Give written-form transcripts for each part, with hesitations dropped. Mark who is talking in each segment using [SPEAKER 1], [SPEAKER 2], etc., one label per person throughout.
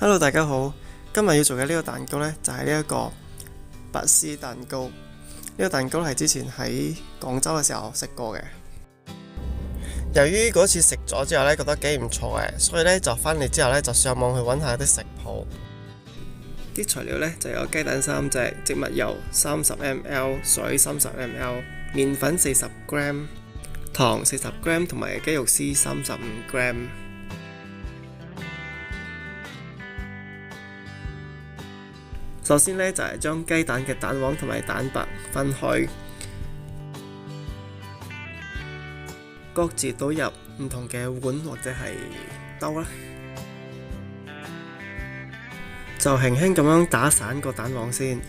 [SPEAKER 1] Hello，大家好。今日要做嘅呢個蛋糕呢，就係呢一個拔絲蛋糕。呢個蛋糕係之前喺廣州嘅時候食過嘅。由於嗰次食咗之後呢，覺得幾唔錯嘅，所以呢就返嚟之後呢，就上網去揾下啲食譜。啲材料呢，就有雞蛋3隻、植物油30 ml、水30 ml、麵粉40 gram、糖40 gram 同埋雞肉絲35 gram。首先呢，就係將雞蛋嘅蛋黃同埋蛋白分開，各自倒入唔同嘅碗或者係兜啦，就輕輕咁樣打散個蛋黃先。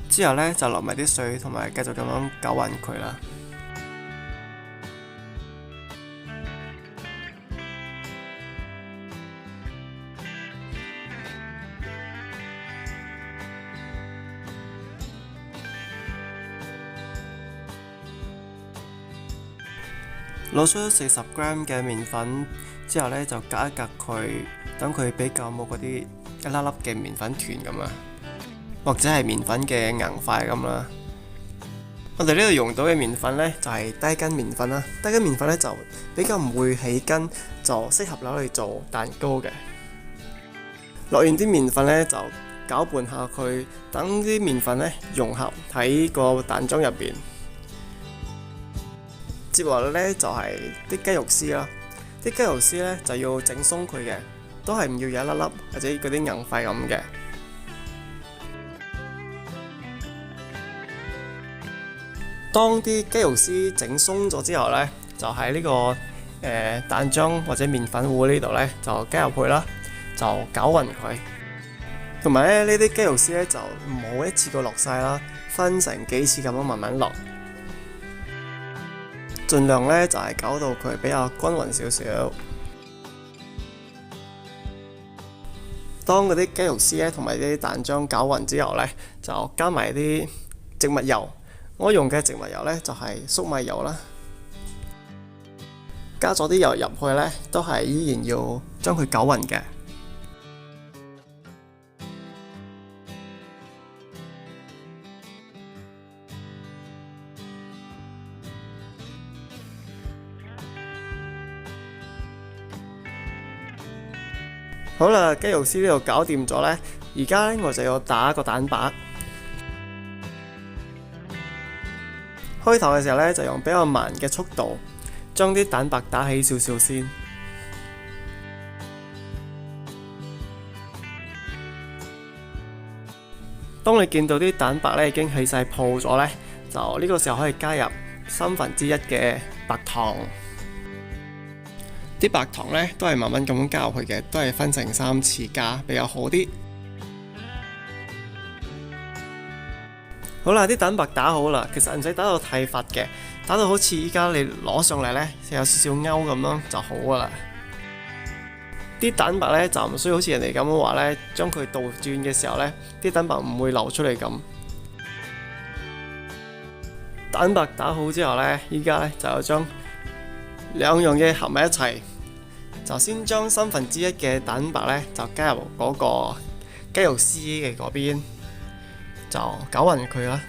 [SPEAKER 1] 之後呢，就落埋啲水同埋繼續咁樣攪勻佢啦。攞出40 gram 嘅麵粉之後呢，就隔一隔佢，等佢比較冇嗰啲一粒粒嘅麵粉團咁啊，或者係麵粉嘅硬塊咁啦。我哋呢度用到嘅麵粉呢，就係低筋麵粉啦。低筋麵粉呢，就比較唔會起筋，就適合攞嚟做蛋糕嘅。落完啲麵粉呢，就攪拌下佢，等啲麵粉呢融合喺個蛋漿入邊。接落嚟呢，就係啲雞肉絲啦，啲雞肉絲呢，就要整鬆佢嘅，都係唔要有一粒粒或者嗰啲硬塊咁嘅。當啲雞肉絲整鬆咗之後呢，就喺呢個蛋漿或者麵粉糊呢度呢，就加入去啦，就攪勻佢。同埋呢啲雞肉絲呢，就唔好一次過落晒啦，分成幾次咁樣慢慢落。盡量呢就係搞到佢比較均勻少少。當嗰啲雞肉絲呢同埋啲蛋漿攪勻之後呢，就加埋啲植物油。我用嘅植物油呢就係粟米油啦。加咗啲油入去呢，都係依然要將佢攪勻嘅。好啦，雞肉絲呢度搞掂咗呢，而家呢，我就要打個蛋白。開頭嘅時候呢，就用比較慢嘅速度，將啲蛋白打起少少先。當你見到啲蛋白呢已經起晒泡咗呢，就呢個時候可以加入1/3嘅白糖。啲白糖呢都係慢慢咁樣加入去嘅，都係分成3次加比較好啲。好啦，啲蛋白打好啦，其實唔使打到太發嘅，打到好似依家你攞上嚟呢，有少少勾咁樣就好噶啦。啲蛋白呢就唔需要好似人哋咁樣話呢，將佢倒轉嘅時候呢，啲蛋白唔會流出嚟咁。蛋白打好之後呢，依家呢就將兩樣嘢合埋一齊。就先將1/3嘅蛋白呢，就加入嗰個雞肉絲嘅嗰邊，就攪勻佢啦。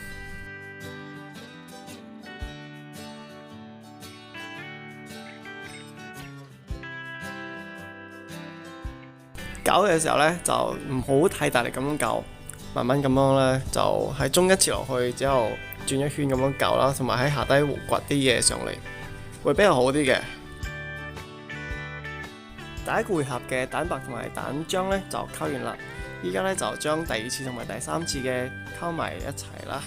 [SPEAKER 1] 攪嘅時候呢，就唔好太大力咁樣攪，慢慢咁樣呢，就喺中間切落去之後轉一圈咁樣攪啦，同埋喺下低掘啲嘢上嚟，會比較好啲嘅。第一個回合嘅蛋白同埋蛋漿呢，就溝完啦，依家呢，就將第2次同埋第3次嘅溝埋一齊啦。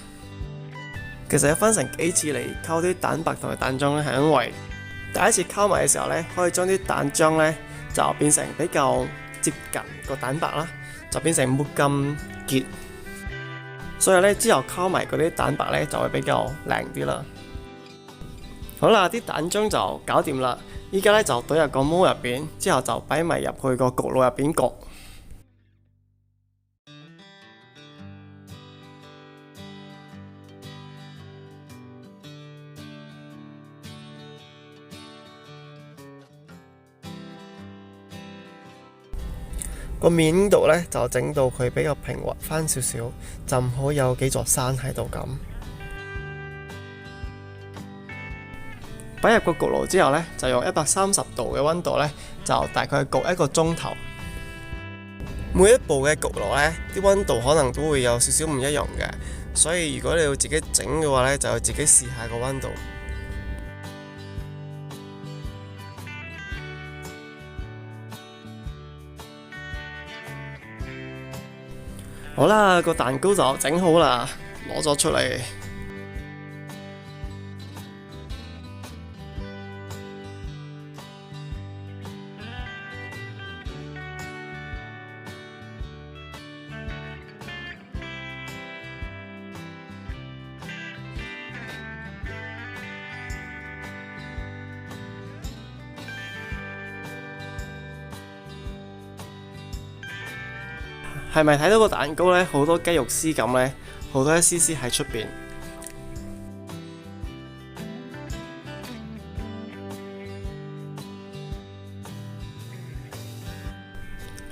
[SPEAKER 1] 其實要分成幾次嚟溝啲蛋白同埋蛋漿呢，係因為第一次溝埋嘅時候呢，可以將啲蛋漿呢，就變成比較接近個蛋白啦，就變成冇咁結，所以呢，之後溝埋嗰啲蛋白呢，就會比較靚啲啦。好啦，啲蛋漿就搞掂啦。依家呢，就倒入個模入邊，之後就擺埋入去個焗爐入邊焗。個面度呢，就整到佢比較平滑翻少少，就唔好有幾座山喺度咁。擺入個焗爐之後呢，就用130度嘅溫度呢，就大概焗1個鐘頭。每一部嘅焗爐呢，啲溫度可能都會有少少唔一樣嘅，所以如果你要自己整嘅話呢，就要自己試下個溫度。好啦，個蛋糕就整好啦，攞咗出嚟。係咪睇到個蛋糕呢？好多雞肉絲咁呢，好多一絲絲喺出邊。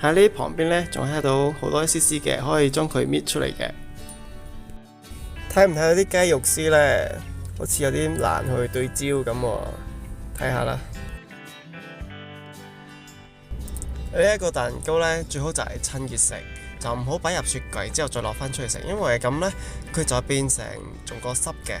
[SPEAKER 1] 喺呢旁邊呢，仲睇到好多一絲絲嘅，可以將佢搣出嚟嘅。睇唔睇到啲雞肉絲呢？好似有啲難去對焦咁喎，睇下啦。呢一個蛋糕呢，最好就係趁熱食。就唔好擺入雪櫃之後再攞返出去食，因為咁呢，佢就變成仲個濕嘅。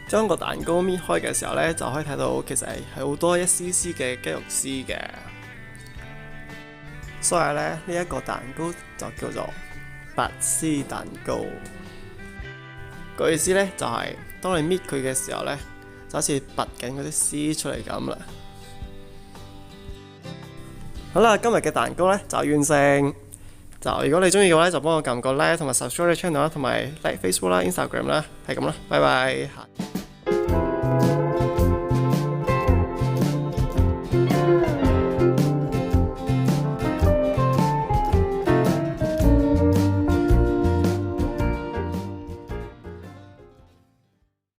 [SPEAKER 1] 將個蛋糕搣開嘅時候呢，就可以睇到其實係好多一絲絲嘅雞肉絲嘅。所以呢，呢一個蛋糕就叫做拔絲蛋糕。個意思呢，就係當你搣佢嘅時候呢，就好似拔緊嗰啲絲出嚟咁啦。好啦，今日嘅蛋糕呢就完成。就如果你中意嘅話呢，就幫我撳個 like 同埋 subscribe channel 啦，同埋 like Facebook 啦、Instagram 啦，係咁啦，拜拜。